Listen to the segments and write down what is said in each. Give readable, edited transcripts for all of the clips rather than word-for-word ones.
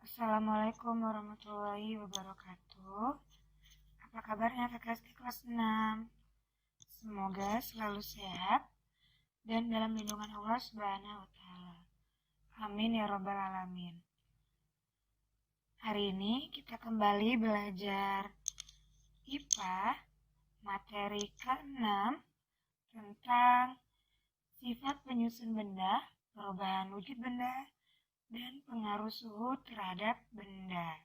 Assalamualaikum warahmatullahi wabarakatuh. Apa kabarnya kakak di kelas 6? Semoga selalu sehat dan dalam lindungan Allah Subhanahu wa taala. Amin ya rabbal alamin. Hari ini kita kembali belajar IPA materi ke-6 tentang sifat penyusun benda, perubahan wujud benda, dan pengaruh suhu terhadap benda.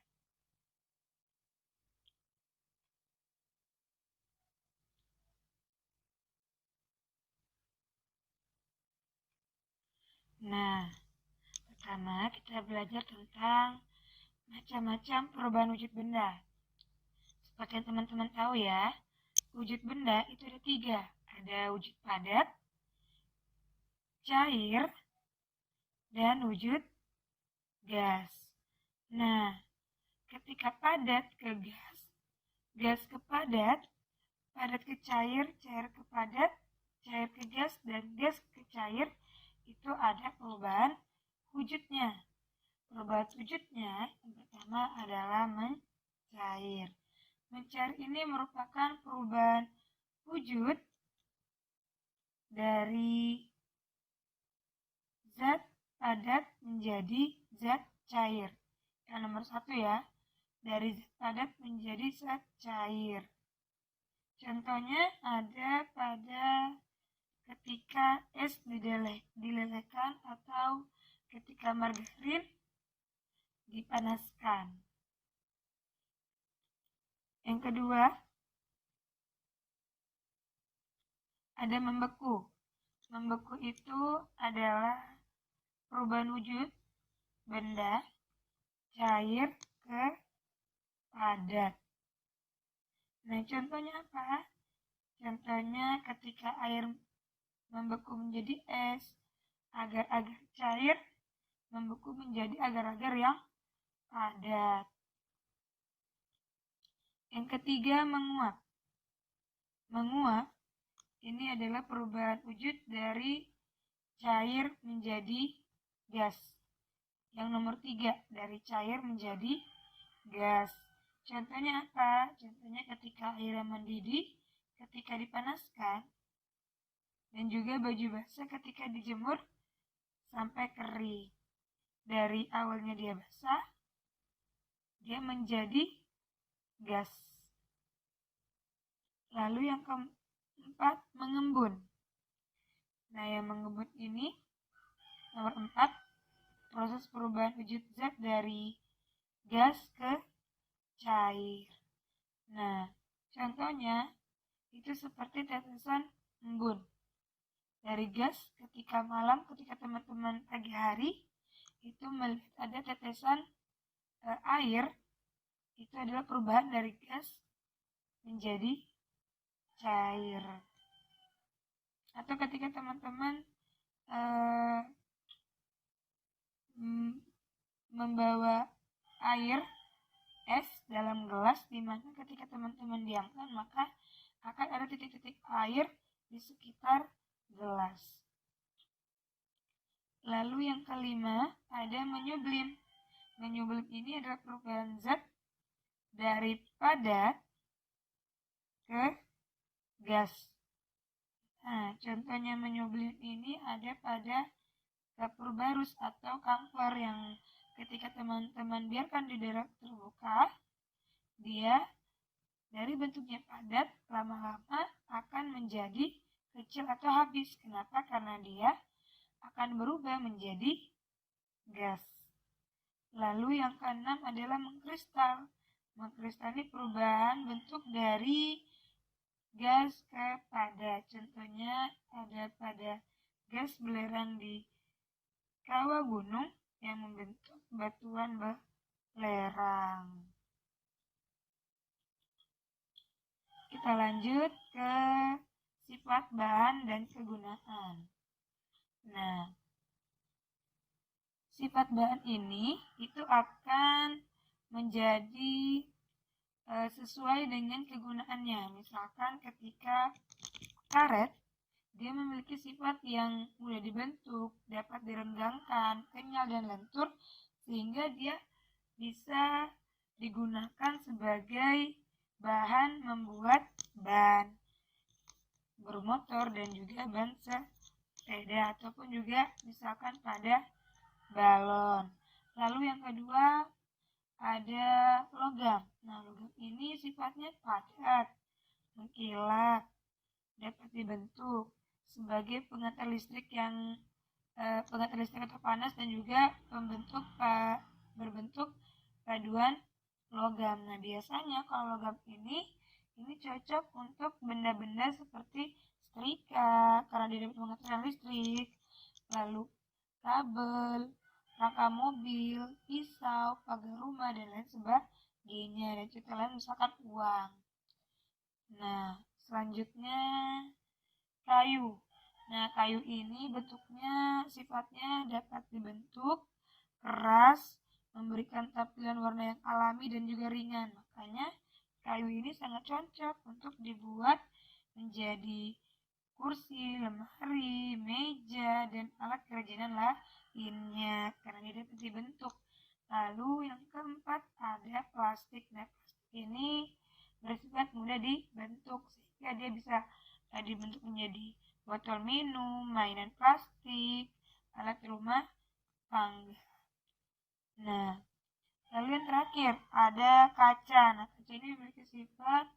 Nah, pertama kita belajar tentang macam-macam perubahan wujud benda. Seperti yang teman-teman tahu ya, wujud benda itu ada 3. Ada wujud padat, cair, dan wujud gas. Nah, ketika padat ke gas, gas ke padat, padat ke cair, cair ke padat, cair ke gas, dan gas ke cair, itu ada perubahan wujudnya. Perubahan wujudnya yang pertama adalah mencair. Mencair ini merupakan perubahan wujud dari zat padat menjadi zat cair. Yang nomor 1 ya, dari zat padat menjadi zat cair. Contohnya ada pada ketika es dilelehkan atau ketika margarin dipanaskan. Yang kedua, ada membeku. Membeku itu adalah perubahan wujud benda cair ke padat. Nah, contohnya apa? Contohnya ketika air membeku menjadi es, agar-agar cair membeku menjadi agar-agar yang padat. Yang ketiga, menguap. Menguap ini adalah perubahan wujud dari cair menjadi gas. Yang nomor 3, dari cair menjadi gas. Contohnya apa? Contohnya ketika airnya mendidih, ketika dipanaskan, dan juga baju basah ketika dijemur sampai kering. Dari awalnya dia basah, dia menjadi gas. Lalu yang keempat, mengembun. Nah, yang mengembun ini nomor 4, proses perubahan wujud zat dari gas ke cair. Nah, contohnya itu seperti tetesan embun. Dari gas ketika malam, ketika teman-teman pagi hari itu melihat ada tetesan air, itu adalah perubahan dari gas menjadi cair. Atau ketika teman-teman membawa air es dalam gelas, di mana ketika teman-teman diamkan maka akan ada titik-titik air di sekitar gelas. Lalu yang kelima ada menyublim. Menyublim ini adalah perubahan zat dari padat ke gas. Nah, contohnya menyublim ini ada pada dapur barus atau kamfer yang ketika teman-teman biarkan di daerah terbuka, dia dari bentuknya padat lama-lama akan menjadi kecil atau habis. Kenapa? Karena dia akan berubah menjadi gas. Lalu yang keenam adalah mengkristal. Mengkristal ini perubahan bentuk dari gas ke padat. Contohnya ada pada gas belerang di kawah gunung yang membentuk batuan belerang. Kita lanjut ke sifat bahan dan kegunaan. Nah, sifat bahan ini itu akan menjadi sesuai dengan kegunaannya. Misalkan ketika karet, dia memiliki sifat yang mudah dibentuk, dapat direnggangkan, kenyal dan lentur, sehingga dia bisa digunakan sebagai bahan membuat ban bermotor dan juga ban sepeda, ataupun juga misalkan pada balon. Lalu yang kedua ada logam. Nah, logam ini sifatnya padat, mengkilat, dapat dibentuk sebagai pengantar listrik atau panas, dan juga berbentuk paduan logam. Nah, biasanya kalau logam ini cocok untuk benda-benda seperti setrika karena dia dapat mengantarkan listrik, lalu kabel, rangka mobil, pisau, pagar rumah, dan lain sebagainya. Dan contoh lain misalkan uang. Nah, selanjutnya kayu. Nah, kayu ini bentuknya sifatnya dapat dibentuk keras, memberikan tampilan warna yang alami dan juga ringan. Makanya kayu ini sangat cocok untuk dibuat menjadi kursi, lemari, meja, dan alat kerajinan lainnya karena dia dapat dibentuk. Lalu yang keempat ada plastik. Nah, plastik ini bersifat mudah dibentuk sehingga dia bisa dibentuk menjadi botol minum, mainan plastik, alat rumah tangga. Nah, lalu yang terakhir ada kaca. Nah, kaca ini memiliki sifat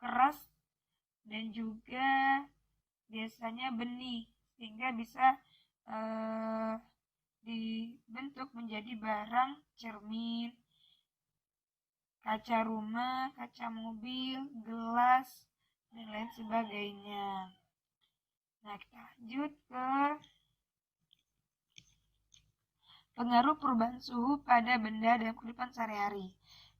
keras dan juga biasanya benih sehingga bisa dibentuk menjadi barang cermin, kaca rumah, kaca mobil, gelas, dan lain sebagainya. Nah, kita lanjut ke pengaruh perubahan suhu pada benda dalam kehidupan sehari-hari.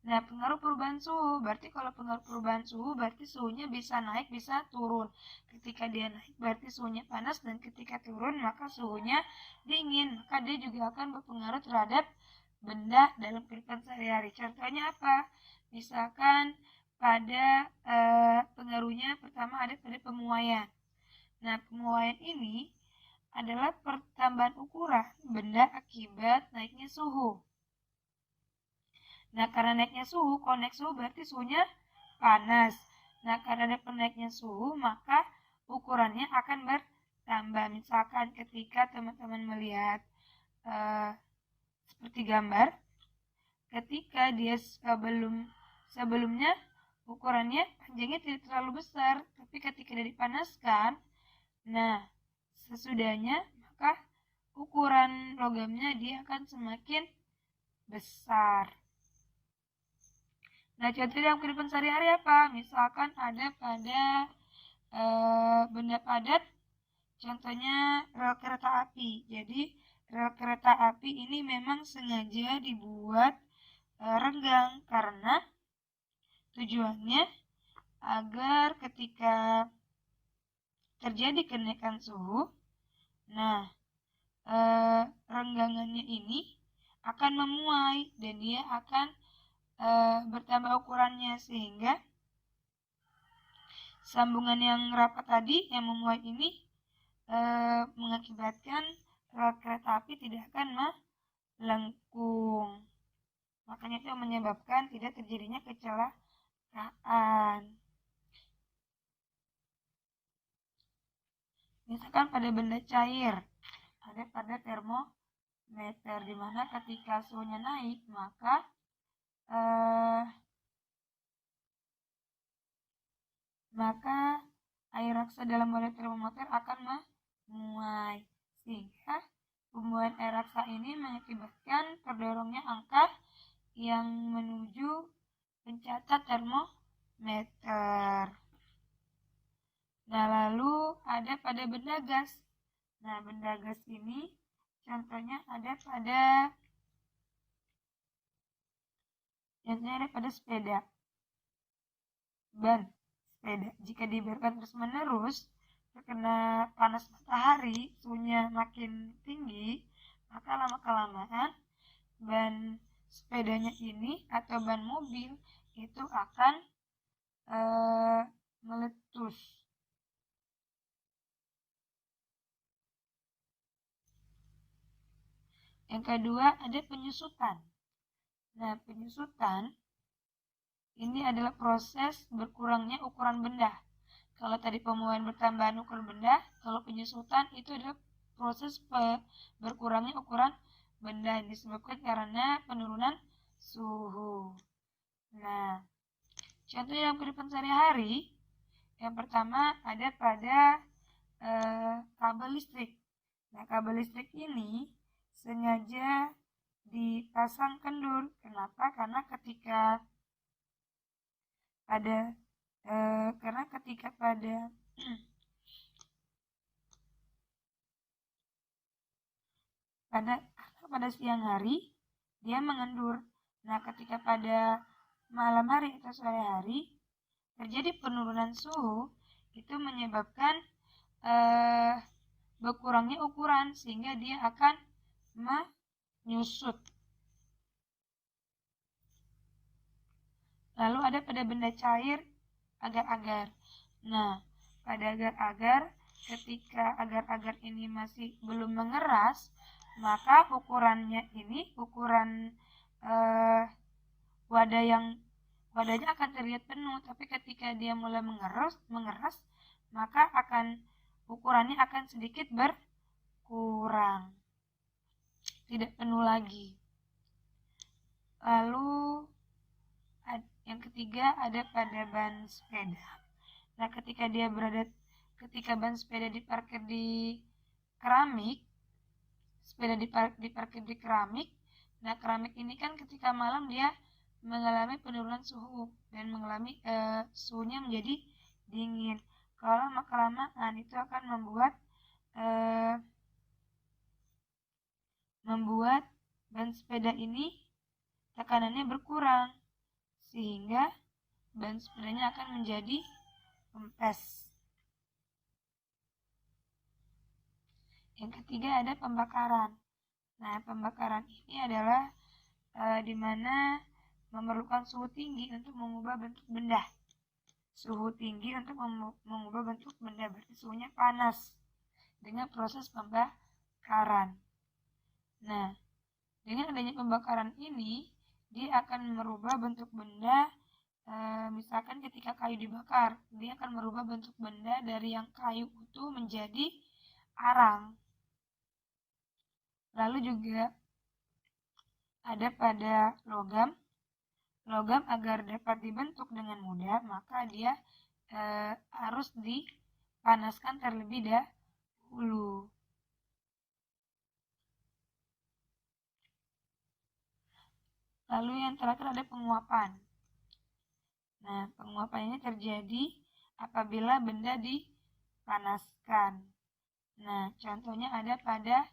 Nah, pengaruh perubahan suhu, berarti kalau pengaruh perubahan suhu, berarti suhunya bisa naik, bisa turun. Ketika dia naik, berarti suhunya panas, dan ketika turun, maka suhunya dingin. Maka dia juga akan berpengaruh terhadap benda dalam kehidupan sehari-hari. Contohnya apa? Misalkan pada pengaruhnya pertama ada pada pemuaian. Nah, pemuaian ini adalah pertambahan ukuran benda akibat naiknya suhu. Nah, karena naiknya suhu, kalau naik suhu berarti suhunya panas. Nah, karena ada naiknya suhu, maka ukurannya akan bertambah. Misalkan ketika teman-teman melihat seperti gambar, ketika dia sebelumnya ukurannya panjangnya tidak terlalu besar, tapi ketika dia dipanaskan, nah sesudahnya maka ukuran logamnya dia akan semakin besar. Nah, contoh dalam kehidupan sehari-hari apa? Misalkan ada pada benda padat, contohnya rel kereta api. Jadi, rel kereta api ini memang sengaja dibuat renggang karena tujuannya agar ketika terjadi kenaikan suhu, nah renggangannya ini akan memuai dan dia akan bertambah ukurannya sehingga sambungan yang rapat tadi yang memuai ini mengakibatkan rel kereta api tidak akan melengkung. Makanya itu menyebabkan tidak terjadinya kecelakaan. Misalkan pada benda cair, ada pada termometer, di mana ketika suhunya naik maka air raksa dalam wadah termometer akan memuai, sehingga pembuahan air raksa ini mengakibatkan terdorongnya angka yang menuju pencatat termometer. Nah, lalu ada pada benda gas. Nah, benda gas ini contohnya ada pada sepeda, ban sepeda. Jika dibiarkan terus-menerus terkena panas matahari, suhunya makin tinggi, maka lama-kelamaan ban sepedanya ini atau ban mobil itu akan meletus. Yang kedua ada penyusutan. Nah, penyusutan ini adalah proses berkurangnya ukuran benda. Kalau tadi pemuaian bertambahan ukuran benda, kalau penyusutan itu adalah proses berkurangnya ukuran benda yang disebabkan karena penurunan suhu. Nah, contoh dalam kehidupan sehari-hari, yang pertama ada pada kabel listrik. Nah, kabel listrik ini sengaja dipasang kendur. Kenapa? Karena ketika pada pada siang hari dia mengendur. Nah, ketika pada malam hari atau sore hari terjadi penurunan suhu, itu menyebabkan berkurangnya ukuran sehingga dia akan menyusut. Lalu ada pada benda cair agar-agar. Nah, pada agar-agar, ketika agar-agar ini masih belum mengeras, maka ukurannya ini ukuran wadahnya akan terlihat penuh, tapi ketika dia mulai mengeras, maka ukurannya akan sedikit berkurang, tidak penuh lagi. Lalu yang ketiga ada pada ban sepeda. Nah, ketika ban sepeda diparkir di keramik, nah keramik ini kan ketika malam dia mengalami penurunan suhu dan mengalami suhunya menjadi dingin. Kalau lama-kelamaan itu akan membuat ban sepeda ini tekanannya berkurang sehingga ban sepedanya akan menjadi kempes. Yang ketiga ada pembakaran. Nah, pembakaran ini adalah di mana memerlukan suhu tinggi untuk mengubah bentuk benda. Suhu tinggi untuk mengubah bentuk benda, berarti suhunya panas dengan proses pembakaran. Nah, dengan adanya pembakaran ini, dia akan merubah bentuk benda. Misalkan ketika kayu dibakar, dia akan merubah bentuk benda dari yang kayu utuh menjadi arang. Lalu juga ada pada logam agar dapat dibentuk dengan mudah, maka dia harus dipanaskan terlebih dahulu. Lalu yang terakhir ada penguapan. Nah, penguapan ini terjadi apabila benda dipanaskan. Nah, contohnya ada pada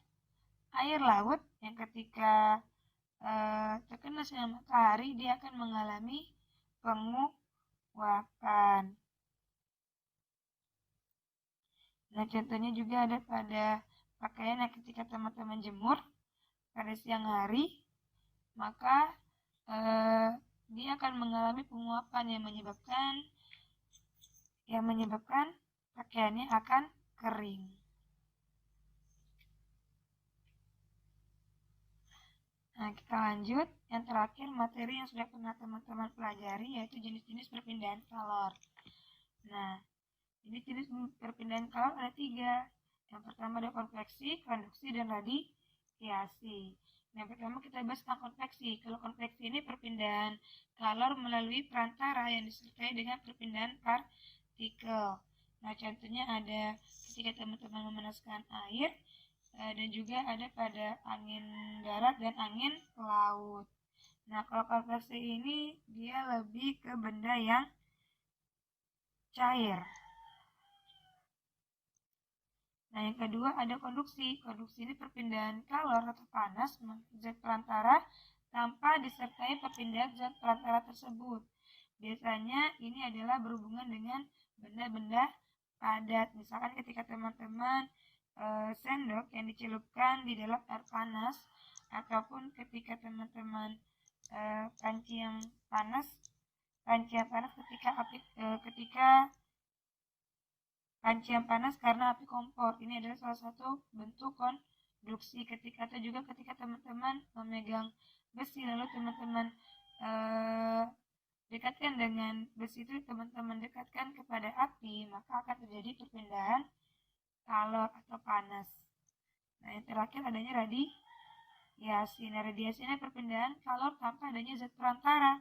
air laut yang ketika terkena sinar matahari dia akan mengalami penguapan. Nah, contohnya juga ada pada pakaian yang ketika teman-teman jemur pada siang hari, maka dia akan mengalami penguapan yang menyebabkan pakaiannya akan kering. Nah, kita lanjut. Yang terakhir, materi yang sudah pernah teman-teman pelajari yaitu jenis-jenis perpindahan kalor. Nah, jenis-jenis perpindahan kalor ada 3. Yang pertama ada konveksi, konduksi, dan radiasi. Yang pertama kita bahas tentang konveksi. Kalau konveksi ini perpindahan kalor melalui perantara yang disertai dengan perpindahan partikel. Nah, contohnya ada ketika teman-teman memanaskan air, dan juga ada pada angin darat dan angin laut. Nah, kalau konveksi ini dia lebih ke benda yang cair. Nah, yang kedua ada konduksi. Konduksi ini perpindahan kalor atau panas melalui zat perantara tanpa disertai perpindahan zat perantara tersebut. Biasanya ini adalah berhubungan dengan benda-benda padat. Misalkan ketika teman-teman sendok yang dicelupkan di dalam air panas, ataupun ketika teman-teman panci yang panas ketika panci yang panas karena api kompor. Ini adalah salah satu bentuk konduksi. Atau juga ketika teman-teman memegang besi, lalu teman-teman dekatkan dengan besi itu, teman-teman dekatkan kepada api, maka akan terjadi perpindahan kalor atau panas. Nah, yang terakhir adanya radiasi. Nah, radiasi ini perpindahan kalor tanpa adanya zat perantara.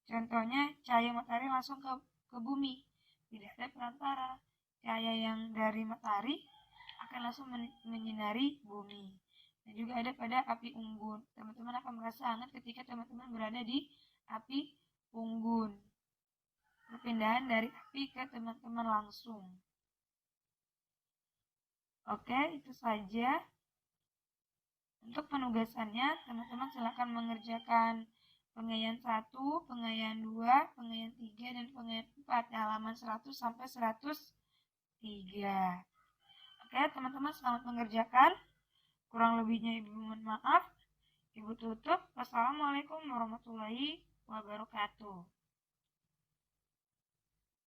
Contohnya, cahaya matahari langsung ke bumi, tidak ada perantara. Cahaya yang dari matahari akan langsung menyinari bumi. Dan juga ada pada api unggun. Teman-teman akan merasa hangat ketika teman-teman berada di api unggun. Perpindahan dari api ke teman-teman langsung. Oke, itu saja. Untuk penugasannya, teman-teman silakan mengerjakan pengayaan 1, pengayaan 2, pengayaan 3, dan pengayaan 4 di halaman 100 sampai 103. Oke, teman-teman selamat mengerjakan. Kurang lebihnya Ibu mohon maaf. Ibu tutup. Wassalamualaikum warahmatullahi wabarakatuh.